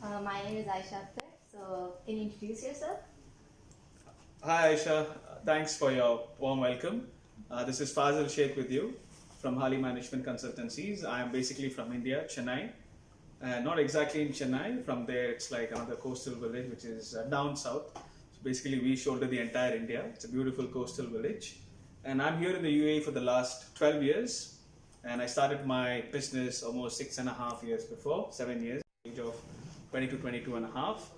My name is Aisha Akhtar. So, can you introduce yourself? Hi Aisha, thanks for your warm welcome. This is Fazil Sheikh with you from Hali Management Consultancies. I am basically from India, Chennai. Not exactly in Chennai, from there it's like another coastal village which is down south. So basically, we shoulder the entire India. It's a beautiful coastal village. And I'm here in the UAE for the last 12 years. And I started my business almost 6.5 years before, 7 years, age of 20 to 22 and a half.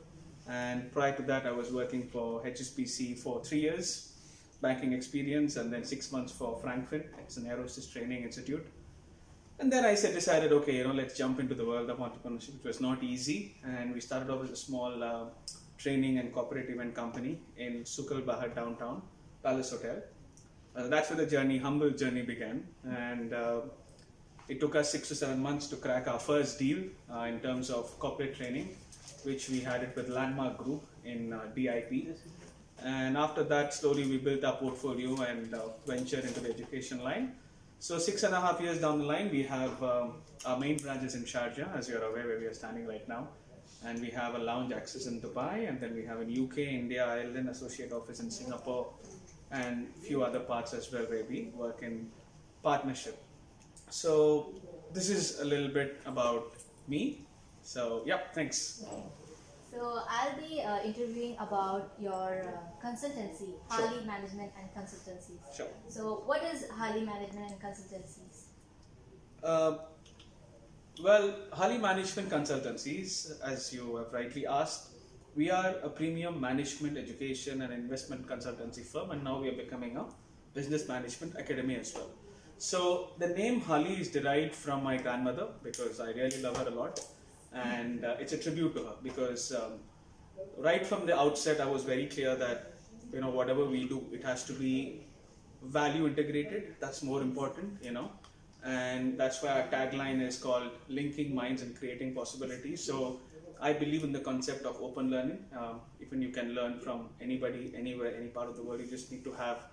And prior to that, I was working for HSBC for 3 years, banking experience, and then 6 months for Frankfurt. It's an aerospace training institute. And then I decided, okay, let's jump into the world of entrepreneurship. It was not easy, and we started off as a small training and corporate event company in Sukal Bahar downtown, Palace Hotel. That's where the journey, humble journey began, and it took us 6 to 7 months to crack our first deal in terms of corporate training, which we had it with Landmark Group in DIP. And after that, slowly we built our portfolio and ventured into the education line. So 6.5 years down the line, we have our main branches in Sharjah, as you're aware, where we are standing right now. And we have a lounge access in Dubai, and then we have in UK, India, Ireland, associate office in Singapore, and few other parts as well where we work in partnership. So this is a little bit about me. So yeah, thanks. So, I'll be interviewing about your consultancy, Sure. Hali Management and Consultancies. Sure. So, what is Hali Management and Consultancies? Uh, well, Hali Management Consultancies, as you have rightly asked, we are a premium management, education, and investment consultancy firm, and now we are becoming a business management academy as well. So, the name Hali is derived from my grandmother because I really love her a lot, and it's a tribute to her because right from the outset, I was very clear that whatever we do, it has to be value integrated. That's more important. And that's why our tagline is called linking minds and creating possibilities. So I believe in the concept of open learning. Even you can learn from anybody, anywhere, any part of the world. You just need to have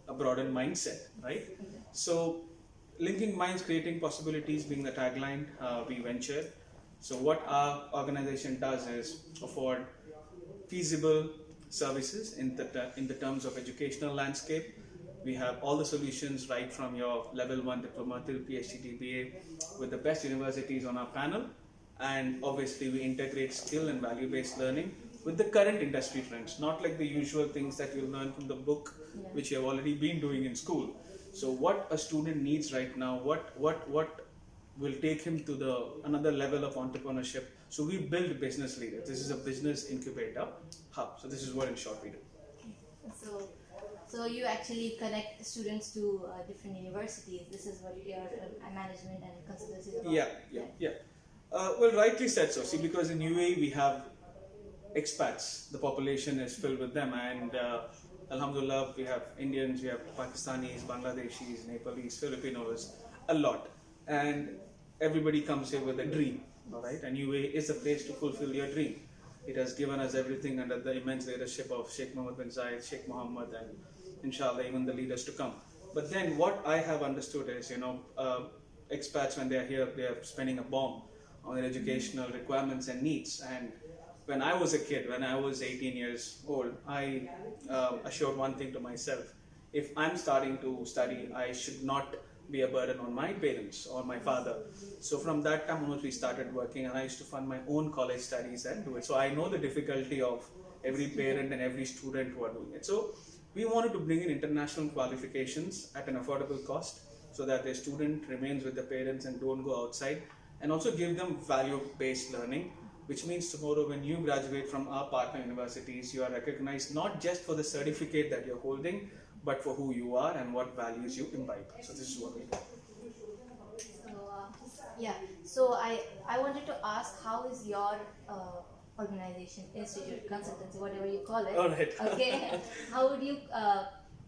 a broadened mindset, right? So linking minds, creating possibilities being the tagline, we ventured. So what our organization does is afford feasible services in the terms of educational landscape. We have all the solutions right from your level 1 diploma till PhD DBA with the best universities on our panel, and obviously we integrate skill and value-based learning with the current industry trends, not like the usual things that you'll learn from the book, which you have already been doing in school. So what a student needs right now, what will take him to the another level of entrepreneurship. So we build business leaders. This is a business incubator hub. So this is what in short we do. So you actually connect students to different universities. This is what your management and consultancy is about. Yeah. Well, rightly said so. See, because in UAE we have expats. The population is filled with them, and Alhamdulillah, we have Indians, we have Pakistanis, Bangladeshis, Nepalese, Filipinos, a lot, and everybody comes here with a dream. All right, and UAE is a place to fulfill your dream. It has given us everything under the immense leadership of Sheikh Mohammed bin Zayed, Sheikh Mohammed, and inshallah even the leaders to come. But then what I have understood is, expats when they are here, they are spending a bomb on their educational requirements and needs. And when I was a kid, when I was 18 years old, I assured one thing to myself: if I'm starting to study, I should not be a burden on my parents or my father. So from that time onwards, we started working, and I used to fund my own college studies and do it. So I know the difficulty of every parent and every student who are doing it. So we wanted to bring in international qualifications at an affordable cost so that the student remains with the parents and don't go outside, and also give them value-based learning, which means tomorrow when you graduate from our partner universities, you are recognized not just for the certificate that you're holding, but for who you are and what values you imbibe. So this is what we do. So I wanted to ask, how is your organization, institute, consultancy, whatever you call it? All right. Okay. How would you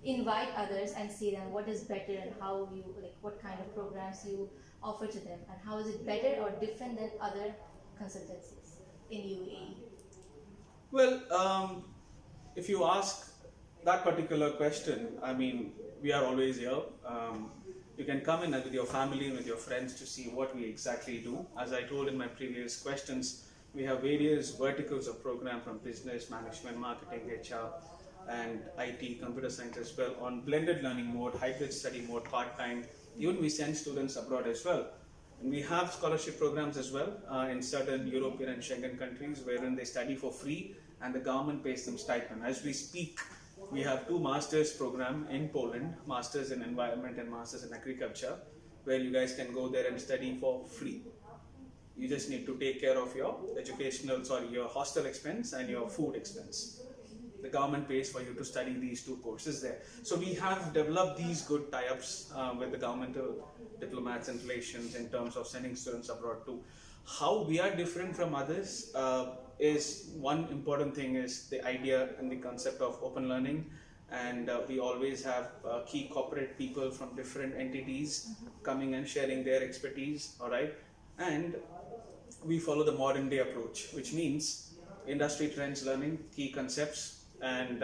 invite others and see them what is better, and how you what kind of programs you offer to them, and how is it better or different than other consultancies in UAE? Well, if you ask that particular question, I mean, we are always here. You can come in with your family and with your friends to see what we exactly do. As I told in my previous questions, We have various verticals of program from business, management, marketing, HR, and IT, computer science as well, on blended learning mode, hybrid study mode, part-time. Even we send students abroad as well. And we have scholarship programs as well in certain European and Schengen countries wherein they study for free and the government pays them stipend. As we speak, we have 2 masters program in Poland, masters in environment and masters in agriculture, where you guys can go there and study for free. You just need to take care of your your hostel expense and your food expense. The government pays for you to study these 2 courses there. So we have developed these good tie-ups with the governmental diplomats and relations in terms of sending students abroad too. How we are different from others is one important thing is the idea and the concept of open learning, and we always have key corporate people from different entities coming and sharing their expertise, all right? And we follow the modern day approach, which means industry trends learning, key concepts, and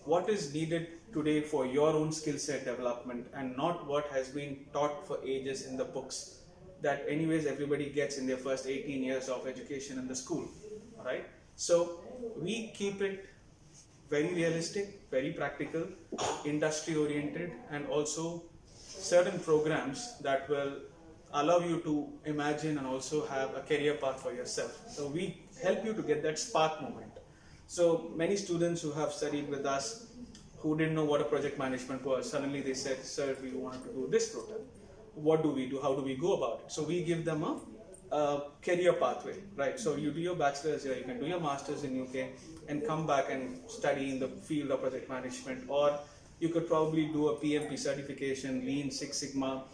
what is needed today for your own skill set development, and not what has been taught for ages in the books that anyways everybody gets in their first 18 years of education in the school, right? So we keep it very realistic, very practical, industry oriented, and also certain programs that will allow you to imagine and also have a career path for yourself. So we help you to get that spark moment. So many students who have studied with us who didn't know what a project management was, suddenly they said, sir, we want to do this program. What do we do? How do we go about it? So we give them a career pathway, right? So you do your bachelor's here, you can do your master's in UK and come back and study in the field of project management, or you could probably do a PMP certification, Lean Six Sigma.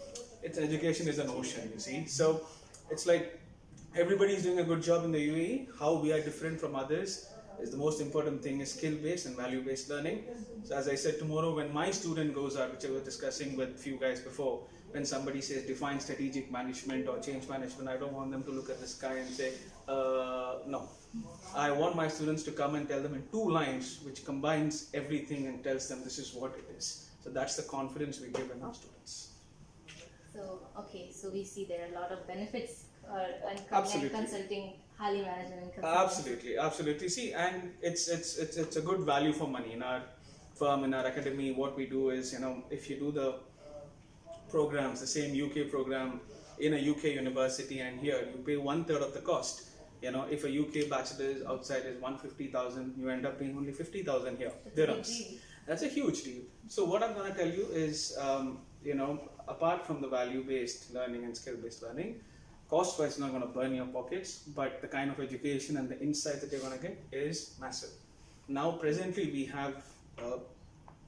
Its education is an ocean, you see. So it's like everybody is doing a good job in the UAE. How we are different from others is the most important thing is skill-based and value-based learning. So as I said, tomorrow when my student goes out, which I was discussing with a few guys before, when somebody says define strategic management or change management, I don't want them to look at the sky and say, no. I want my students to come and tell them in 2 lines, which combines everything and tells them this is what it is. So that's the confidence we give in our students. So, okay, so we see there are a lot of benefits and Absolutely. consulting, Hali management and consulting. Absolutely. See, and it's a good value for money. In our firm, in our academy, what we do is, if you do the programs, the same UK program in a UK university and here, you pay 1/3 of the cost. If a UK bachelor's outside is 150,000, you end up paying only 50,000 here, dirhams. That's a huge deal. So what I'm going to tell you is, apart from the value-based learning and skill-based learning, cost-wise not going to burn your pockets, but the kind of education and the insight that you're going to get is massive. Now, presently, we have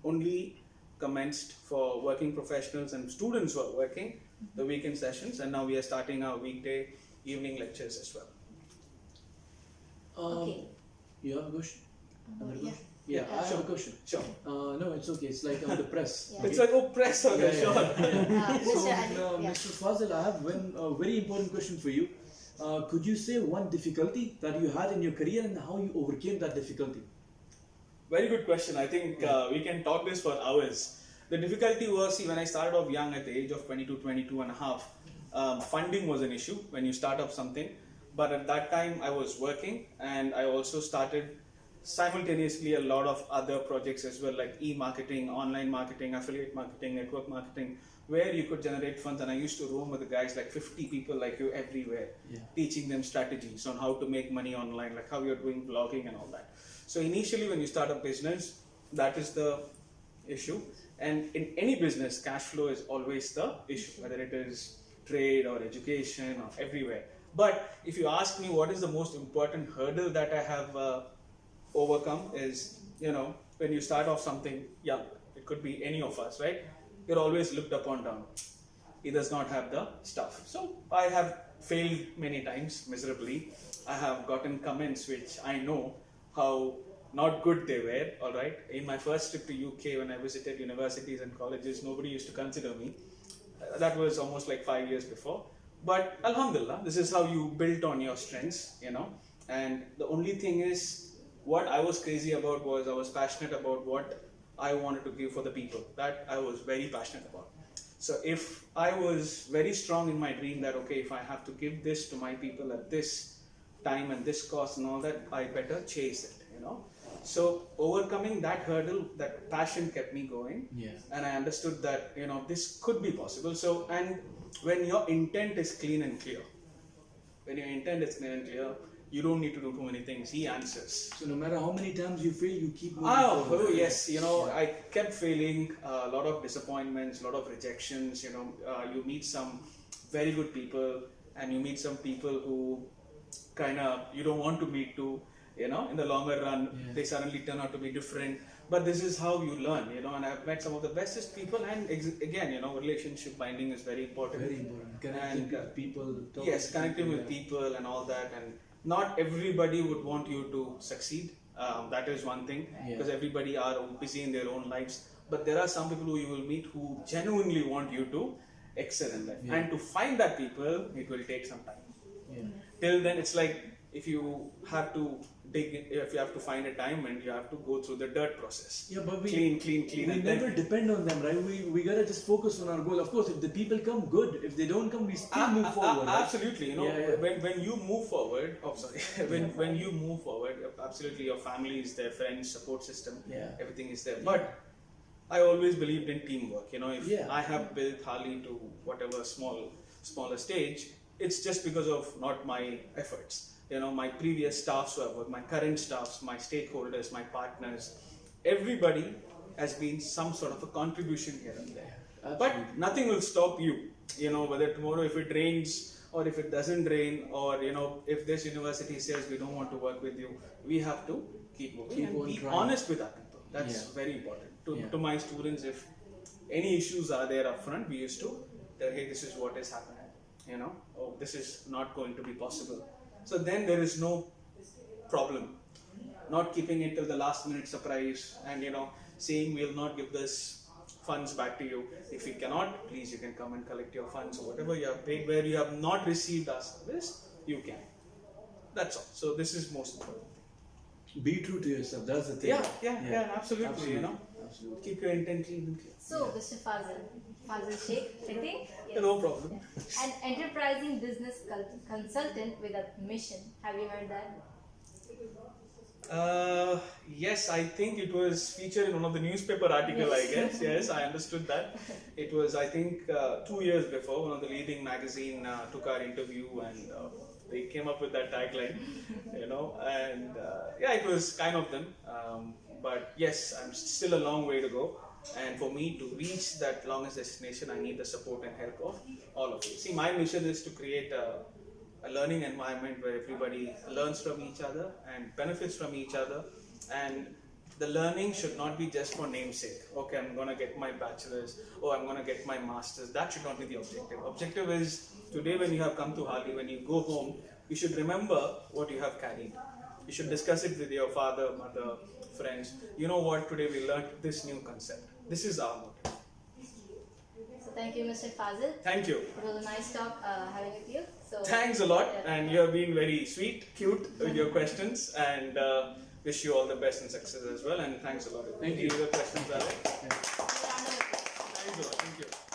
only commenced for working professionals and students who are working the weekend sessions, and now we are starting our weekday evening lectures as well. Okay. You have a question? Another Yeah. question? Yeah, I have a question. Sure. No, it's okay. It's like the press. Yeah. It's like, oh, press, okay, Yeah, sure. So, Mr. Ali, yeah. Mr. Fazil, I have one very important question for you. Could you say one difficulty that you had in your career and how you overcame that difficulty? Very good question. I think we can talk this for hours. The difficulty was, see, when I started off young at the age of 22 and a half, funding was an issue when you start up something. But at that time, I was working, and I also started simultaneously a lot of other projects as well, like e-marketing, online marketing, affiliate marketing, network marketing, where you could generate funds. And I used to roam with the guys, like 50 people like you everywhere, teaching them strategies on how to make money online, like how you're doing blogging and all that. So initially when you start a business, that is the issue. And in any business, cash flow is always the issue, whether it is trade or education or everywhere. But if you ask me what is the most important hurdle that I have overcome is, when you start off something young, it could be any of us, right? You're always looked upon down. He does not have the stuff. So I have failed many times miserably. I have gotten comments which I know how not good they were, all right? In my first trip to UK, when I visited universities and colleges, nobody used to consider me. That was almost like 5 years before. But Alhamdulillah, this is how you build on your strengths, And the only thing is, what I was crazy about was I was passionate about what I wanted to give for the people. That I was very passionate about. So if I was very strong in my dream that, okay, if I have to give this to my people at this time and this cost and all that, I better chase it, you know. So overcoming that hurdle, that passion kept me going, Yeah. and I understood that, you know, this could be possible. So, and when your intent is clean and clear, you don't need to do too many things. He answers. So no matter how many times you fail, you keep moving Oh, forward. yes, you know, I kept failing, a lot of disappointments, a lot of rejections, you know, you meet some very good people and you meet some people who kind of you don't want to meet too, you know, in the longer run, they suddenly turn out to be different. But this is how you learn, you know, and I've met some of the bestest people, and again, you know, relationship binding is very important. Very important. Connecting And, with people. Yes, connecting with people and all that, and not everybody would want you to succeed. That is one thing, because everybody are busy in their own lives. But there are some people who you will meet who genuinely want you to excel in life, and to find that people, it will take some time. Till then, it's like if you have to if you have to find a diamond, you have to go through the dirt process. Yeah, but clean. We and never then, depend on them, right? We gotta just focus on our goal. Of course, if the people come, good. If they don't come, we still move forward. Right? Absolutely, you know, when you move forward, when you move forward, absolutely, your family is there, friends, support system, everything is there. But I always believed in teamwork. You know, if I have built Harley to whatever smaller stage, it's just because of not my efforts. You know, my previous staffs who have worked, my current staffs, my stakeholders, my partners, everybody has been some sort of a contribution here and there. But nothing will stop you. You know, whether tomorrow if it rains or if it doesn't rain, or you know, if this university says we don't want to work with you, we have to keep moving and be honest with our people. That's very important. To my students, if any issues are there up front, we used to tell, hey, this is what is happening. You know, oh, this is not going to be possible. So then there is no problem. Not keeping it till the last minute surprise and, you know, saying we'll not give this funds back to you. If you cannot, please you can come and collect your funds or whatever you have paid. Where you have not received our service, you can. That's all. So this is most important. Be true to yourself. That's the thing. Yeah, absolutely. You know, keep your intent clean and clear. So, Mr. Fazil Sheikh, I think. Yes. No problem. An enterprising business consultant with a mission. Have you heard that? Yes, I think it was featured in one of the newspaper article, I guess. Yes, I understood that. It was, I think, 2 years before, one of the leading magazine took our interview, and they came up with that tagline, you know, and it was kind of them. But yes, I'm still a long way to go. And for me to reach that longest destination, I need the support and help of all of you. See, my mission is to create a learning environment where everybody learns from each other and benefits from each other. And the learning should not be just for namesake. Okay, I'm going to get my bachelor's, or I'm going to get my master's. That should not be the objective. Objective is, today when you have come to Harley, when you go home, you should remember what you have carried. You should discuss it with your father, mother, friends. You know what, today we learned this new concept. This is our motto. So thank you, Mr. Fazil. Thank you. It was a nice talk having with you. So thanks a lot, and you have been very sweet, cute with your questions, and wish you all the best and success as well. And thanks a lot. Thank you. Any other questions, Alex? round of applause. Thanks a lot. Thank you.